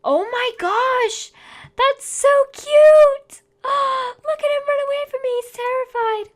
Oh my gosh! That's so cute! Oh, look at him run away from me. He's terrified.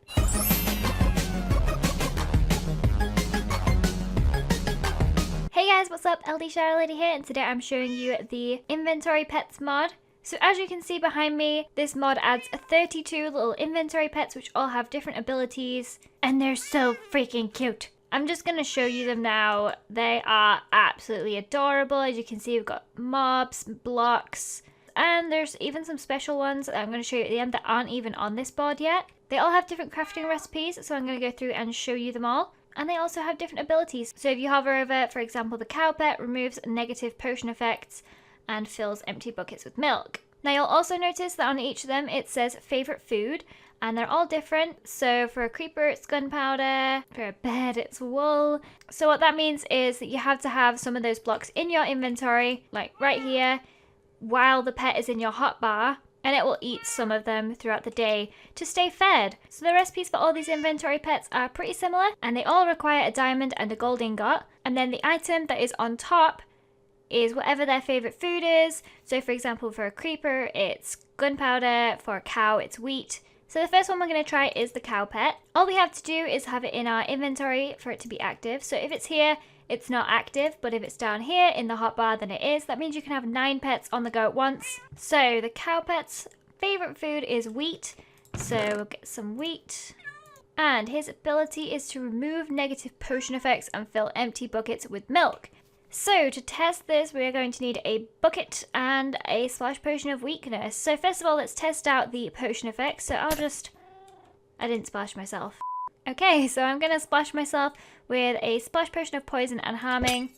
Hey guys, what's up? LDShadowLady here, and today I'm showing you the Inventory Pets mod. So as you can see behind me, this mod adds 32 little inventory pets which all have different abilities, and they're so freaking cute. I'm just going to show you them now. They are absolutely adorable. As you can see, we've got mobs, blocks, and there's even some special ones that I'm going to show you at the end that aren't even on this board yet. They all have different crafting recipes, so I'm going to go through and show you them all. And they also have different abilities. So if you hover over, for example, the cow pet removes negative potion effects and fills empty buckets with milk. Now you'll also notice that on each of them it says favorite food, and they're all different. So for a creeper it's gunpowder, for a bed it's wool. So what that means is that you have to have some of those blocks in your inventory, like right here, while the pet is in your hotbar, and it will eat some of them throughout the day to stay fed. So the recipes for all these inventory pets are pretty similar, and they all require a diamond and a gold ingot, and then the item that is on top is whatever their favorite food is. So for example, for a creeper it's gunpowder, for a cow it's wheat. So the first one we're going to try is the cow pet. All we have to do is have it in our inventory for it to be active. So if it's here, it's not active, but if it's down here in the hotbar, then it is. That means you can have 9 pets on the go at once. So the cow pet's favorite food is wheat. So we'll get some wheat. And his ability is to remove negative potion effects and fill empty buckets with milk. So to test this, we are going to need a bucket and a splash potion of weakness. So first of all, let's test out the potion effects. So I didn't splash myself. Okay, so I'm going to splash myself with a splash potion of poison and harming.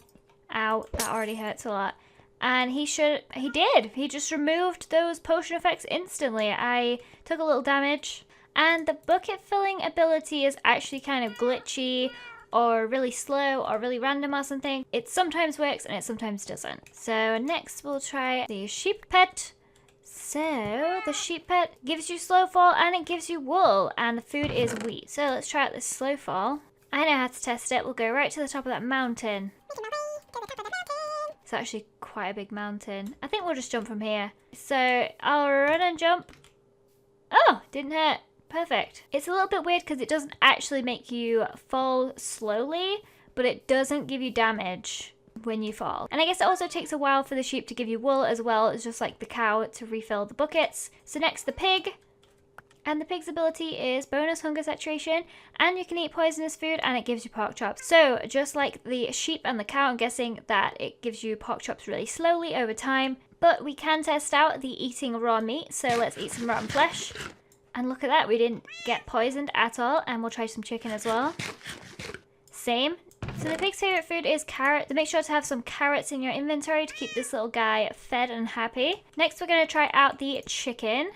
Ow, that already hurts a lot. And he did. He just removed those potion effects instantly. I took a little damage. And the bucket filling ability is actually kind of glitchy, or really slow, or really random or something. It sometimes works and it sometimes doesn't. So next we'll try the sheep pet. So the sheep pet gives you slow fall and it gives you wool, and the food is wheat. So let's try out this slow fall. I know how to test it. We'll go right to the top of that mountain. It's actually quite a big mountain. I think we'll just jump from here. So I'll run and jump. Oh, didn't hurt. Perfect. It's a little bit weird because it doesn't actually make you fall slowly, but it doesn't give you damage when you fall. And I guess it also takes a while for the sheep to give you wool as well as just like the cow to refill the buckets. So next, the pig. And the pig's ability is bonus hunger saturation, and you can eat poisonous food and it gives you pork chops. So just like the sheep and the cow, I'm guessing that it gives you pork chops really slowly over time. But we can test out the eating raw meat, so let's eat some rotten flesh. And look at that, we didn't get poisoned at all. And we'll try some chicken as well. Same. So the pig's favorite food is carrot. So make sure to have some carrots in your inventory to keep this little guy fed and happy. Next we're going to try out the chicken.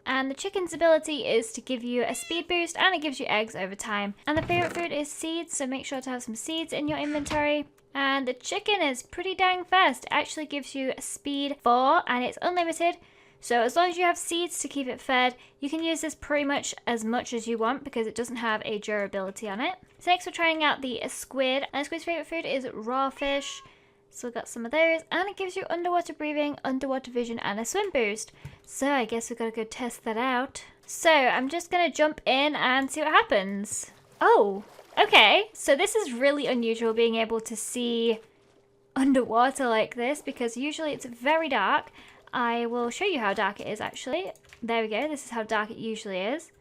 And the chicken's ability is to give you a speed boost, and it gives you eggs over time. And the favorite food is seeds, so make sure to have some seeds in your inventory. And the chicken is pretty dang fast. It actually gives you speed 4 and it's unlimited. So as long as you have seeds to keep it fed, you can use this pretty much as you want because it doesn't have a durability on it. So next we're trying out the squid. And the squid's favorite food is raw fish. So we've got some of those. And it gives you underwater breathing, underwater vision, and a swim boost. So I guess we've got to go test that out. So I'm just going to jump in and see what happens. Oh, okay. So this is really unusual, being able to see underwater like this, because usually it's very dark. I will show you how dark it is actually. There we go, this is how dark it usually is.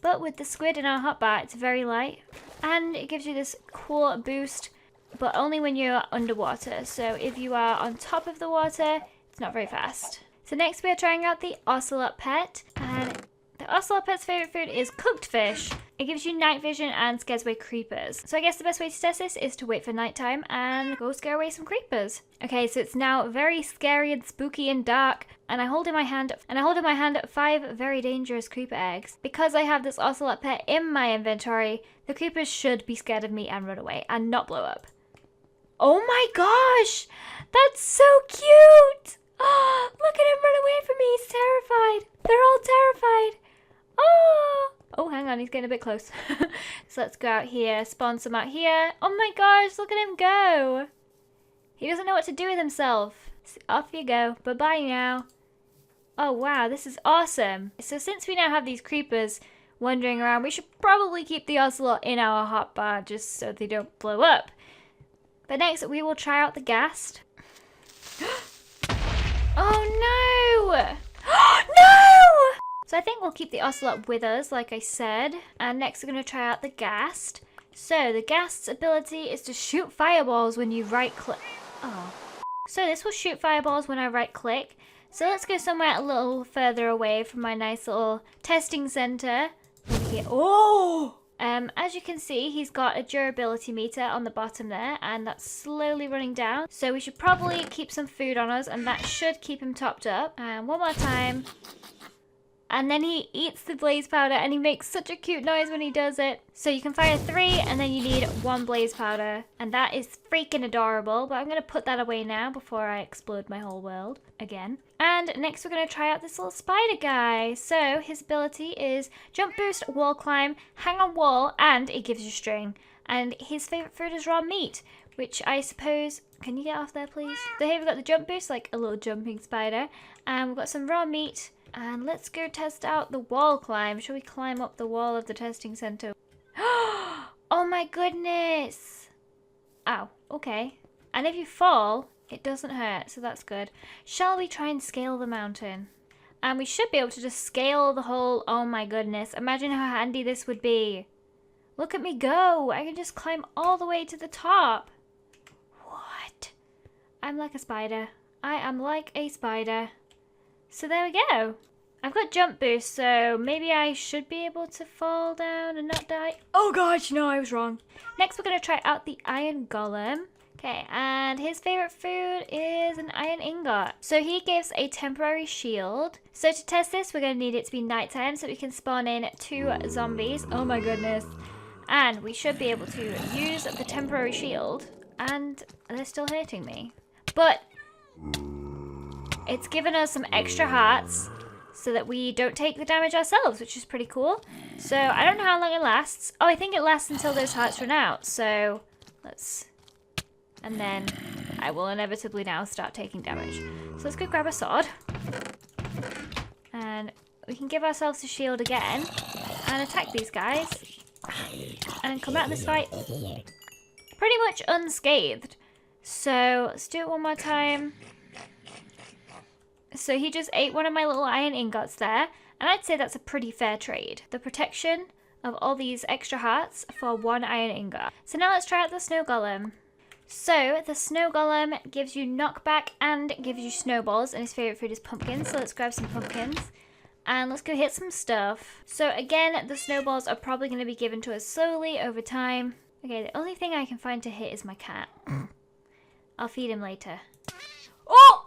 But with the squid in our hotbar, it's very light. And it gives you this cool boost, but only when you're underwater. So if you are on top of the water, it's not very fast. So next we are trying out the Ocelot Pet. And the Ocelot Pet's favorite food is cooked fish. It gives you night vision and scares away creepers. So I guess the best way to test this is to wait for nighttime and go scare away some creepers. Okay, so it's now very scary and spooky and dark, and I hold in my hand 5 very dangerous creeper eggs. Because I have this Ocelot Pet in my inventory, the creepers should be scared of me and run away and not blow up. Oh my gosh! That's so cute! Oh, look at him run away from me, he's terrified. They're all terrified. Oh! Oh, hang on, he's getting a bit close. So let's go out here, spawn some out here. Oh my gosh, look at him go. He doesn't know what to do with himself. So off you go. Bye-bye now. Oh, wow, this is awesome. So since we now have these creepers wandering around, we should probably keep the ocelot in our hotbar just so they don't blow up. But next, we will try out the ghast. Oh, no! No! So I think we'll keep the ocelot with us, like I said. And next, we're going to try out the ghast. So the ghast's ability is to shoot fireballs when you right-click. Oh. So this will shoot fireballs when I right-click. So let's go somewhere a little further away from my nice little testing center. Oh! As you can see, he's got a durability meter on the bottom there, and that's slowly running down. So we should probably keep some food on us, and that should keep him topped up. And one more time. And then he eats the blaze powder, and he makes such a cute noise when he does it. So you can fire 3, and then you need 1 blaze powder. And that is freaking adorable, but I'm going to put that away now before I explode my whole world again. And next we're going to try out this little spider guy. So his ability is jump boost, wall climb, hang on wall, and it gives you string. And his favourite food is raw meat, which I suppose... Can you get off there, please? So here we've got the jump boost, like a little jumping spider. And we've got some raw meat. And let's go test out the wall climb. Shall we climb up the wall of the testing center? Oh my goodness! Ow, okay. And if you fall, it doesn't hurt, so that's good. Shall we try and scale the mountain? And we should be able to just scale the whole... Oh my goodness, imagine how handy this would be. Look at me go! I can just climb all the way to the top. What? I'm like a spider. I am like a spider. So there we go. I've got jump boost, so maybe I should be able to fall down and not die. Oh gosh, no, I was wrong. Next, we're going to try out the iron golem. Okay, and his favorite food is an iron ingot. So he gives a temporary shield. So to test this, we're going to need it to be nighttime so we can spawn in 2 zombies. Oh my goodness. And we should be able to use the temporary shield. And they're still hurting me. But... it's given us some extra hearts so that we don't take the damage ourselves, which is pretty cool. So I don't know how long it lasts. Oh, I think it lasts until those hearts run out. So let's... and then I will inevitably now start taking damage. So let's go grab a sword. And we can give ourselves a shield again and attack these guys. And come out of this fight pretty much unscathed. So let's do it one more time. So he just ate one of my little iron ingots there, and I'd say that's a pretty fair trade. The protection of all these extra hearts for 1 iron ingot. So now let's try out the snow golem. So the snow golem gives you knockback and gives you snowballs, and his favorite food is pumpkins. So let's grab some pumpkins and let's go hit some stuff. So again, the snowballs are probably going to be given to us slowly over time. Okay, the only thing I can find to hit is my cat. I'll feed him later. Oh!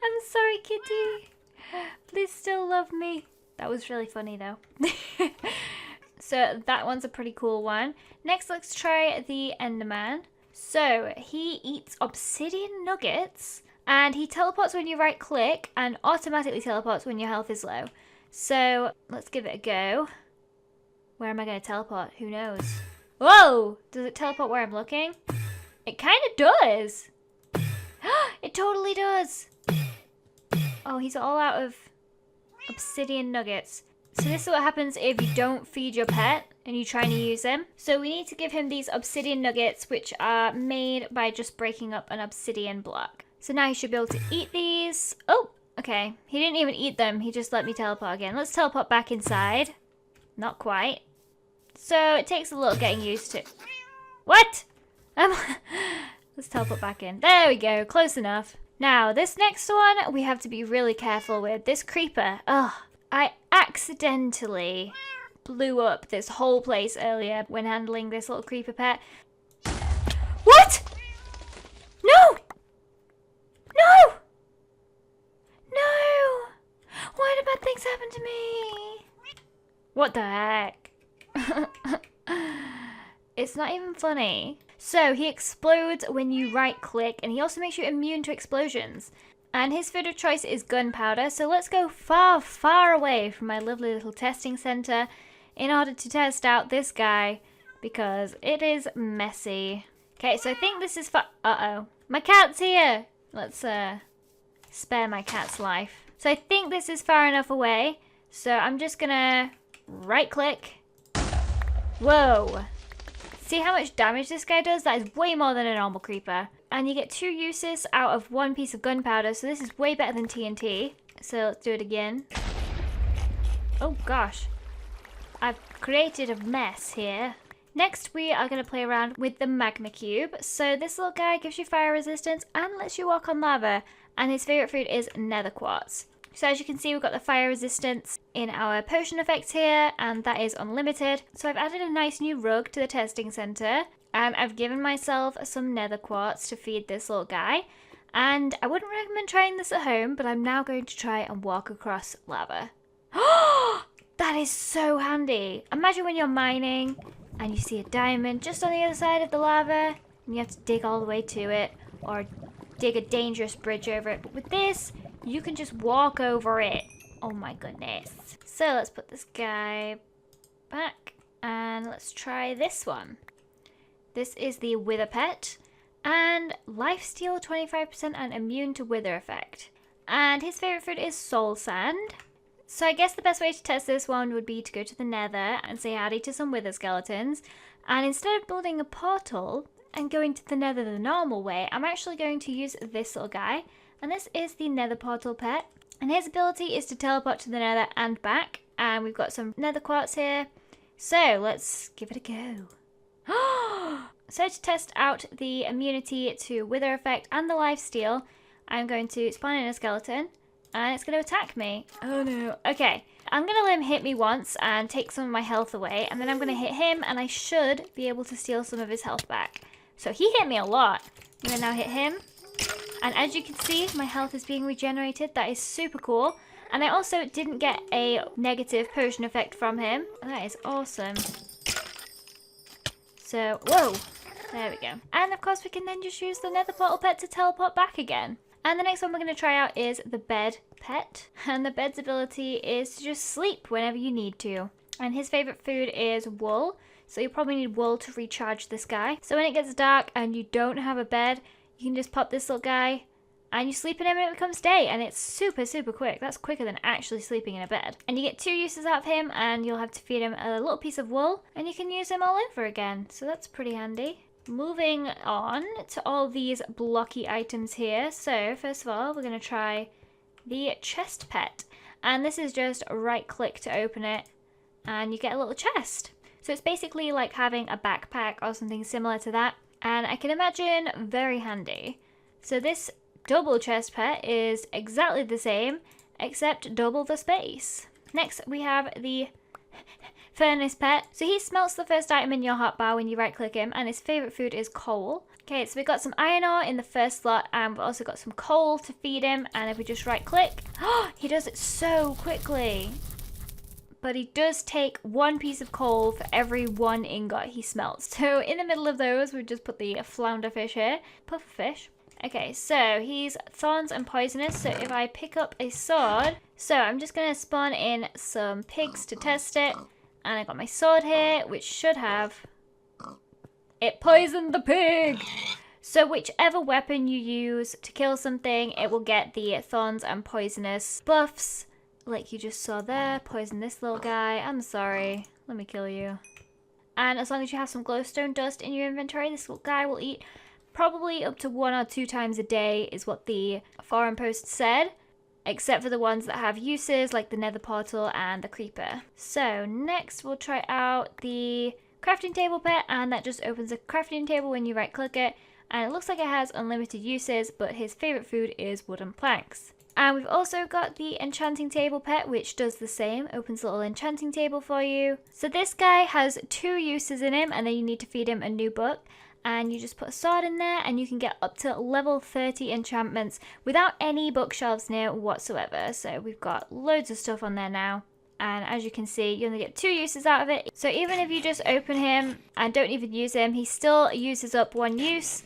I'm sorry, kitty. Please still love me. That was really funny, though. So that one's a pretty cool one. Next, let's try the Enderman. So he eats obsidian nuggets, and he teleports when you right-click, and automatically teleports when your health is low. So let's give it a go. Where am I going to teleport? Who knows? Whoa! Does it teleport where I'm looking? It kind of does. It totally does. Oh, he's all out of obsidian nuggets. So this is what happens if you don't feed your pet and you try to use him. So we need to give him these obsidian nuggets, which are made by just breaking up an obsidian block. So now he should be able to eat these. Oh, okay. He didn't even eat them. He just let me teleport again. Let's teleport back inside. Not quite. So it takes a little getting used to. What? Let's teleport back in. There we go. Close enough. Now, this next one, we have to be really careful with. This creeper. Ugh. I accidentally blew up this whole place earlier when handling this little creeper pet. What? No! No! No! Why do bad things happen to me? What the heck? It's not even funny. So he explodes when you right click, and he also makes you immune to explosions. And his food of choice is gunpowder, so let's go far, far away from my lovely little testing center in order to test out this guy, because it is messy. Okay, so I think this is for... Uh-oh. My cat's here! Let's spare my cat's life. So I think this is far enough away. So I'm just gonna right-click. Whoa. See how much damage this guy does? That is way more than a normal creeper. And you get 2 uses out of 1 piece of gunpowder. So this is way better than TNT. So let's do it again. Oh gosh. I've created a mess here. Next, we are going to play around with the magma cube. So this little guy gives you fire resistance and lets you walk on lava. And his favorite food is nether quartz. So as you can see, we've got the fire resistance in our potion effects here, and that is unlimited. So I've added a nice new rug to the testing center. I've given myself some nether quartz to feed this little guy. And I wouldn't recommend trying this at home, but I'm now going to try and walk across lava. That is so handy. Imagine when you're mining and you see a diamond just on the other side of the lava and you have to dig all the way to it or dig a dangerous bridge over it. But with this, you can just walk over it. Oh my goodness. So let's put this guy back and let's try this one. This is the Wither Pet and lifesteal 25% and immune to wither effect. And his favorite food is soul sand. So I guess the best way to test this one would be to go to the Nether and say howdy to some wither skeletons. And instead of building a portal and going to the Nether the normal way, I'm actually going to use this little guy. And this is the Nether portal pet. And his ability is to teleport to the Nether and back. And we've got some nether quartz here. So let's give it a go. So to test out the immunity to wither effect and the lifesteal, I'm going to spawn in a skeleton. And it's going to attack me. Oh no. Okay. I'm going to let him hit me once and take some of my health away. And then I'm going to hit him and I should be able to steal some of his health back. So he hit me a lot. I'm going to now hit him. And as you can see, my health is being regenerated. That is super cool. And I also didn't get a negative potion effect from him. That is awesome. So, whoa. There we go. And of course we can then just use the nether portal pet to teleport back again. And the next one we're going to try out is the bed pet. And the bed's ability is to just sleep whenever you need to. And his favorite food is wool. So you probably need wool to recharge this guy. So when it gets dark and you don't have a bed, you can just pop this little guy and you sleep in him and it becomes day. And it's super, super quick. That's quicker than actually sleeping in a bed. And you get 2 uses out of him and you'll have to feed him a little piece of wool. And you can use him all over again. So that's pretty handy. Moving on to all these blocky items here. So first of all, we're going to try the chest pet. And this is just right click to open it and you get a little chest. So it's basically like having a backpack or something similar to that. And I can imagine very handy. So this double chest pet is exactly the same except double the space. Next we have the furnace pet. So he smelts the first item in your hotbar when you right click him and his favorite food is coal. Okay, so we've got some iron ore in the first slot and we've also got some coal to feed him, and if we just right click, he does it so quickly. But he does take 1 piece of coal for every 1 ingot he smelts. So in the middle of those, we just put the flounder fish here. Pufferfish. Okay, so he's thorns and poisonous. So if I pick up a sword, so I'm just going to spawn in some pigs to test it. And I got my sword here, which should have... It poisoned the pig! So whichever weapon you use to kill something, it will get the thorns and poisonous buffs. Like you just saw there. Poison this little guy. I'm sorry. Let me kill you. And as long as you have some glowstone dust in your inventory, this little guy will eat probably up to 1 or 2 times a day is what the forum post said. Except for the ones that have uses like the nether portal and the creeper. So next we'll try out the crafting table pet, and that just opens a crafting table when you right click it. And it looks like it has unlimited uses, but his favorite food is wooden planks. And we've also got the Enchanting Table Pet, which does the same, opens a little enchanting table for you. So this guy has 2 uses in him, and then you need to feed him a new book. And you just put a sword in there and you can get up to level 30 enchantments without any bookshelves near whatsoever. So we've got loads of stuff on there now. And as you can see, you only get 2 uses out of it. So even if you just open him and don't even use him, he still uses up 1 use.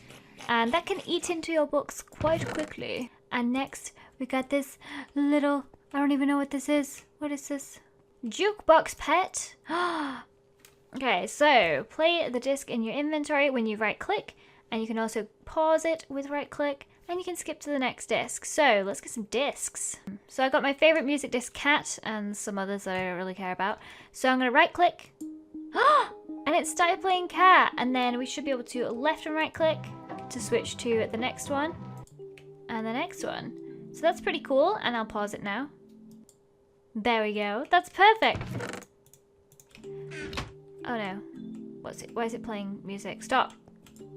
And that can eat into your books quite quickly. And next, we got this little, I don't even know what this is. What is this? Jukebox Pet. Okay, so play the disc in your inventory when you right click, And you can also pause it with right click, and you can skip to the next disc. So let's get some discs. So I got my favorite music disc, Cat, and some others that I don't really care about. So I'm gonna right click, and it started playing Cat. And then we should be able to left and right click to switch to the next one, and the next one. So that's pretty cool, and I'll pause it now. There we go, that's perfect. Oh no, what's it? Why is it playing music? Stop.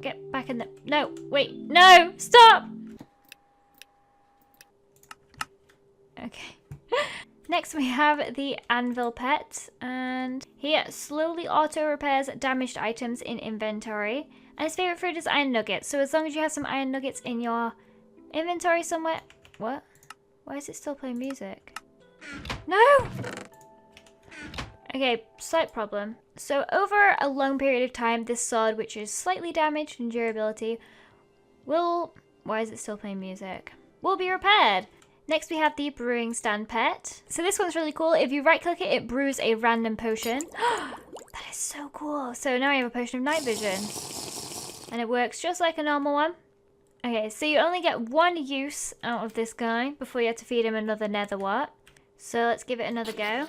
Get back in the... No, wait, no, stop! Okay. Next we have the Anvil Pet, and he slowly auto repairs damaged items in inventory. And his favorite food is iron nuggets, so as long as you have some iron nuggets in your inventory somewhere... What? Why is it still playing music? No! Okay, slight problem. So over a long period of time, this sword, which is slightly damaged in durability, will... Why is it still playing music? Will be repaired. Next we have the Breuing Stand Pet. So this one's really cool. If you right click it, it brews a random potion. That is so cool. So now I have a potion of night vision. And it works just like a normal one. Okay, so you only get one use out of this guy before you have to feed him another nether wart. So let's give it another go.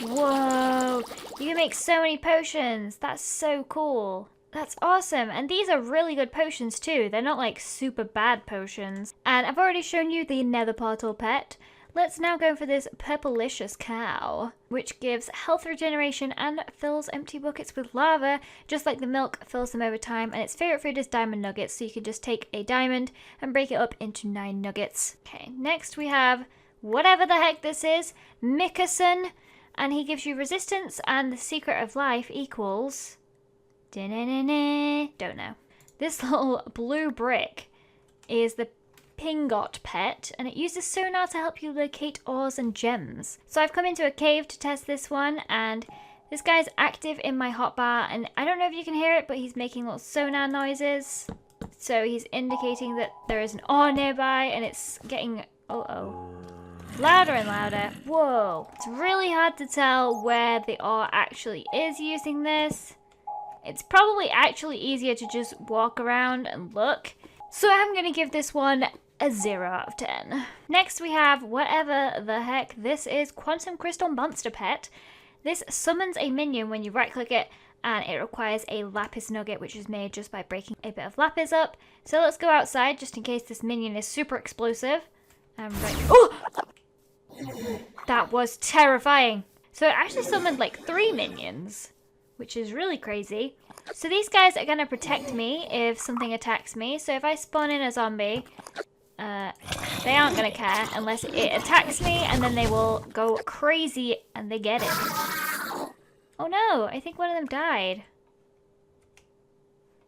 Whoa, you can make so many potions. That's so cool. That's awesome. And these are really good potions too. They're not like super bad potions. And I've already shown you the nether portal pet. Let's now go for this purplicious cow, which gives health regeneration and fills empty buckets with lava, just like the milk fills them over time. And its favorite food is diamond nuggets, so you can just take a diamond and break it up into 9 nuggets. Okay, next we have whatever the heck this is, Mickerson. And he gives you resistance, and the secret of life equals... Don't know. This little blue brick is the Pingot Pet, and it uses sonar to help you locate ores and gems. So I've come into a cave to test this one, and this guy's active in my hotbar, and I don't know if you can hear it, but he's making little sonar noises. So he's indicating that there is an ore nearby, and it's getting... louder and louder. Whoa. It's really hard to tell where the ore actually is using this. It's probably actually easier to just walk around and look. So I'm going to give this one a 0 out of 10. Next we have whatever the heck this is, Quantum Crystal Monster Pet. This summons a minion when you right click it, and it requires a lapis nugget, which is made just by breaking a bit of lapis up. So let's go outside just in case this minion is super explosive. Oh! That was terrifying. So it actually summoned like 3 minions, which is really crazy. So these guys are going to protect me if something attacks me. So if I spawn in a zombie, they aren't going to care unless it attacks me, and then they will go crazy and they get it. Oh no, I think one of them died.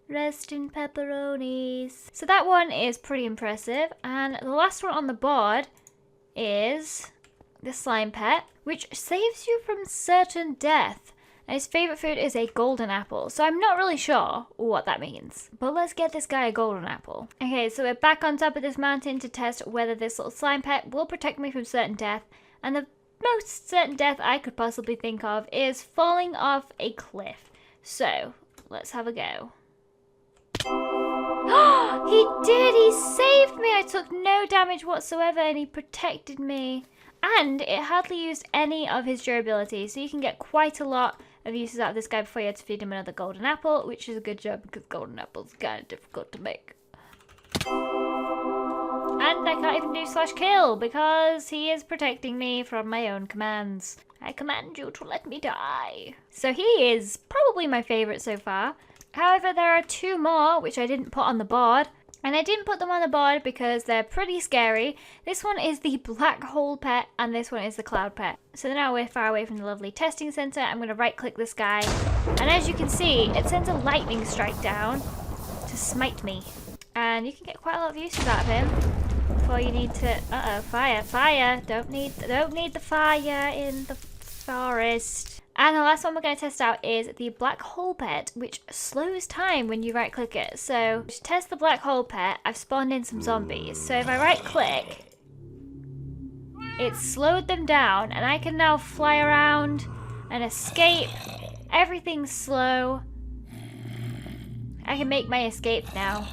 Rest in pepperonis. So that one is pretty impressive. And the last one on the board is the slime pet, which saves you from certain death. And his favorite food is a golden apple. So I'm not really sure what that means. But let's get this guy a golden apple. Okay, so we're back on top of this mountain to test whether this little slime pet will protect me from certain death. And the most certain death I could possibly think of is falling off a cliff. So let's have a go. He did! He saved me! I took no damage whatsoever, and he protected me. And it hardly used any of his durability, so you can get quite a lot of uses out of this guy before you have to feed him another golden apple, which is a good job because golden apples are kind of difficult to make. And I can't even do /kill because he is protecting me from my own commands. I command you to let me die. So he is probably my favorite so far. However, there are 2 more which I didn't put on the board. And I didn't put them on the board because they're pretty scary. This one is the Black Hole Pet, and this one is the Cloud Pet. So now we're far away from the lovely testing center. I'm going to right click this guy. And as you can see, it sends a lightning strike down to smite me. And you can get quite a lot of uses out of him before you need to... Uh-oh, fire, fire. Don't need the fire in the forest. And the last one we're going to test out is the Black Hole Pet, which slows time when you right click it. So to test the Black Hole Pet, I've spawned in some zombies. So if I right click, it slowed them down, and I can now fly around and escape. Everything's slow. I can make my escape now.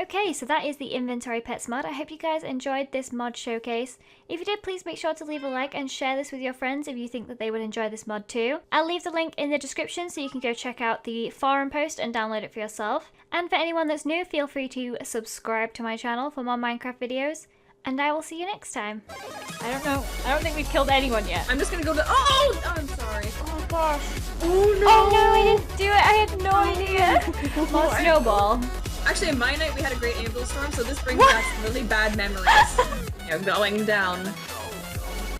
Okay, so that is the Inventory Pets mod. I hope you guys enjoyed this mod showcase. If you did, please make sure to leave a like and share this with your friends if you think that they would enjoy this mod too. I'll leave the link in the description so you can go check out the forum post and download it for yourself. And for anyone that's new, feel free to subscribe to my channel for more Minecraft videos. And I will see you next time. I don't know. I don't think we've killed anyone yet. I'm just gonna go to- Oh! I'm sorry. Oh gosh. Oh no! Oh no, I didn't do it. I had no idea. More snowball. Actually, in my night we had a great anvil storm, so this brings back really bad memories. Going down.